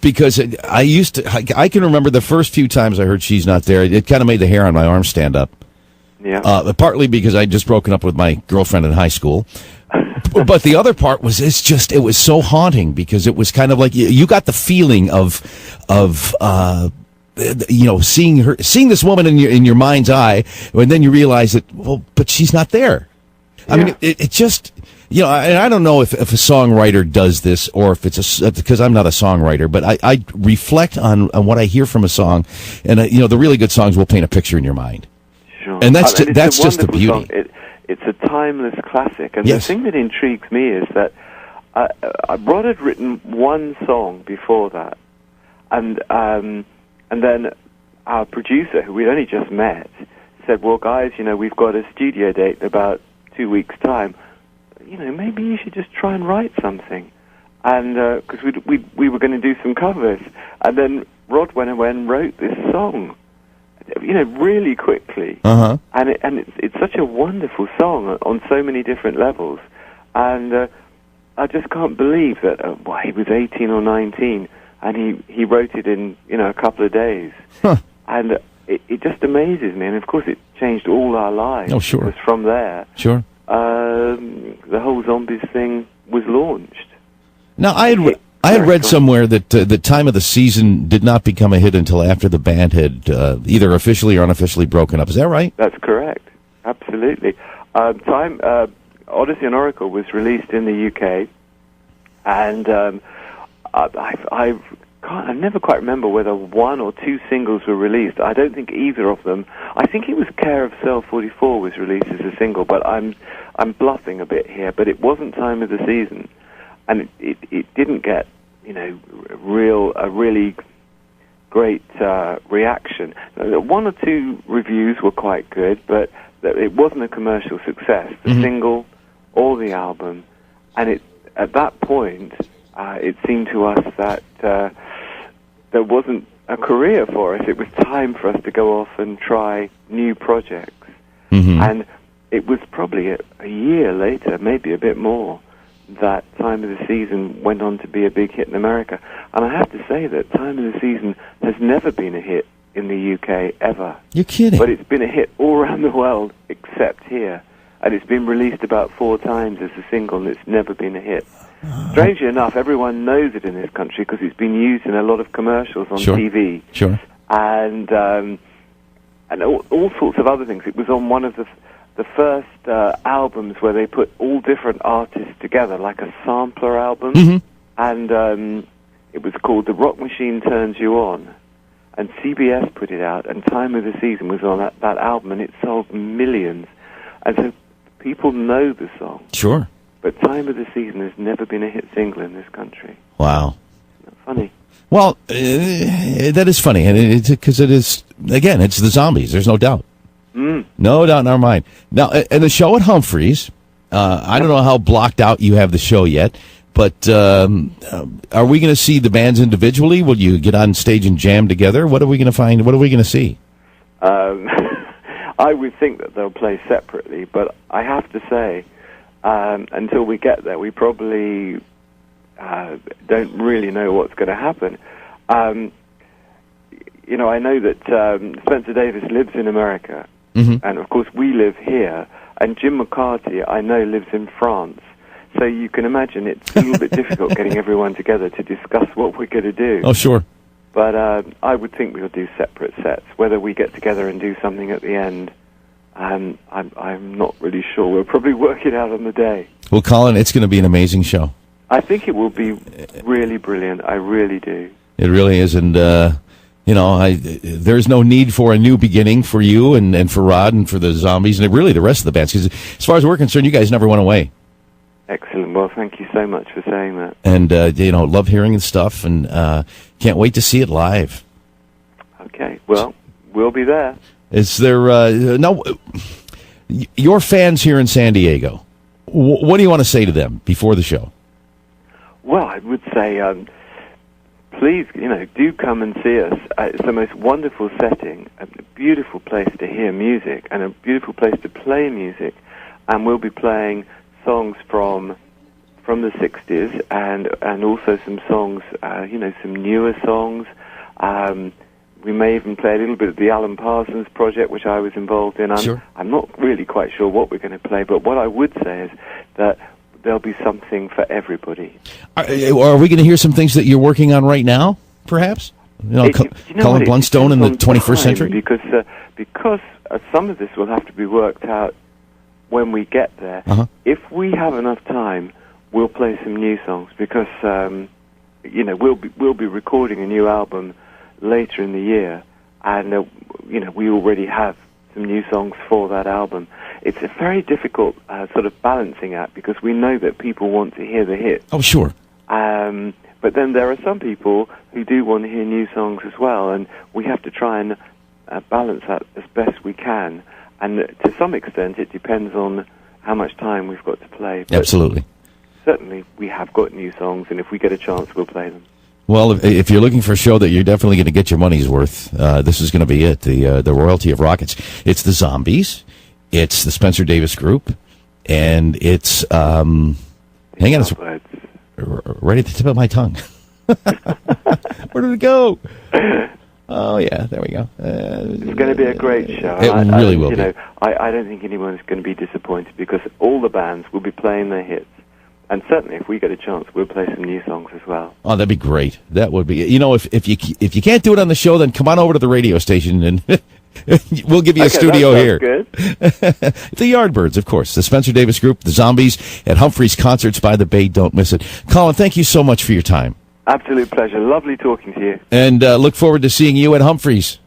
Because I can remember the first few times I heard She's Not There, it kind of made the hair on my arm stand up. Yeah. Partly because I'd just broken up with my girlfriend in high school. But the other part was it was so haunting because it was kind of like you got the feeling of seeing this woman in your mind's eye, and then you realize that, well, but she's not there. I mean, it just, and I don't know if a songwriter does this or if it's because I'm not a songwriter, but I reflect on what I hear from a song, and the really good songs will paint a picture in your mind. Sure. And that's just the beauty. It's a timeless classic, and yes. The thing that intrigues me is that Rod had written one song before that, and then our producer, who we'd only just met, said, "Well, guys, we've got a studio date in about 2 weeks' time. Maybe you should just try and write something." And because we were going to do some covers, and then Rod went away and wrote this song, really quickly. Uh-huh. And it's such a wonderful song on so many different levels, and I just can't believe that. He was 18 or 19. And he wrote it in, a couple of days. Huh. And it just amazes me. And, of course, it changed all our lives. Oh, sure. Because from there, sure, the whole Zombies thing was launched. Now, I had read somewhere that the Time of the Season did not become a hit until after the band had either officially or unofficially broken up. Is that right? That's correct. Absolutely. Odyssey and Oracle was released in the UK. And I never quite remember whether one or two singles were released. I don't think either of them. I think it was Care of Cell 44 was released as a single, but I'm bluffing a bit here. But it wasn't Time of the Season, and it didn't get a really great reaction. One or two reviews were quite good, but it wasn't a commercial success. The single or the album, and at that point. It seemed to us that there wasn't a career for us. It was time for us to go off and try new projects. Mm-hmm. And it was probably a year later, maybe a bit more, that Time of the Season went on to be a big hit in America. And I have to say that Time of the Season has never been a hit in the UK, ever. You're kidding. But it's been a hit all around the world, except here. And it's been released about 4 times as a single, and it's never been a hit. Strangely enough, everyone knows it in this country because it's been used in a lot of commercials on TV. Sure. And all sorts of other things. It was on one of the first albums where they put all different artists together, like a sampler album. Mm-hmm. And it was called The Rock Machine Turns You On. And CBS put it out, and Time of the Season was on that album, and it sold millions. And so people know the song. Sure. But Time of the Season has never been a hit single in this country. Wow. Isn't that funny? Well, that is funny, and because it is, again, it's the Zombies. There's no doubt. No doubt in our mind. Now, and the show at Humphreys, I don't know how blocked out you have the show yet, but are we going to see the bands individually? Will you get on stage and jam together? What are we going to find? What are we going to see? I would think that they'll play separately, but I have to say, until we get there, we probably don't really know what's going to happen. I know that Spencer Davis lives in America, and of course we live here, and Jim McCarty, I know, lives in France. So you can imagine it's a little bit difficult getting everyone together to discuss what we're going to do. Oh, sure. But I would think we'll do separate sets. Whether we get together and do something at the end, I'm not really sure. We'll probably work it out on the day. Well, Colin, it's going to be an amazing show. I think it will be really brilliant. I really do. It really is, and there's no need for a new beginning for you and for Rod and for the Zombies and really the rest of the bands. Because as far as we're concerned, you guys never went away. Excellent. Well, thank you so much for saying that. And love hearing the stuff, and can't wait to see it live. Okay. Well, we'll be there. Is there your fans here in San Diego? What do you want to say to them before the show? Well, I would say, please, do come and see us. It's the most wonderful setting, a beautiful place to hear music, and a beautiful place to play music. And we'll be playing songs from from the 60s, and also some songs, some newer songs. We may even play a little bit of the Alan Parsons project, which I was involved in. I'm not really quite sure what we're going to play, but what I would say is that there'll be something for everybody. Are we going to hear some things that you're working on right now, perhaps? Colin Blunstone in the 21st century? Because some of this will have to be worked out when we get there. Uh-huh. If we have enough time, we'll play some new songs, because we'll be recording a new album later in the year, and we already have some new songs for that album. It's a very difficult sort of balancing act, because we know that people want to hear the hits. Oh, sure. But then there are some people who do want to hear new songs as well, and we have to try and balance that as best we can. And to some extent, it depends on how much time we've got to play. But absolutely. Certainly, we have got new songs, and if we get a chance, we'll play them. Well, if you're looking for a show that you're definitely going to get your money's worth, this is going to be it. The Royalty of Rockets. It's the Zombies. It's the Spencer Davis Group, and it's hang on, it's right at the tip of my tongue. Where did it go? Oh, yeah, there we go. It's going to be a great show. It really will be. I don't think anyone's going to be disappointed, because all the bands will be playing their hits. And certainly, if we get a chance, we'll play some new songs as well. Oh, that'd be great. That would be. If you can't do it on the show, then come on over to the radio station, and we'll give you a studio here. Good. The Yardbirds, of course. The Spencer Davis Group, the Zombies, at Humphreys Concerts by the Bay. Don't miss it. Colin, thank you so much for your time. Absolute pleasure. Lovely talking to you. And look forward to seeing you at Humphreys.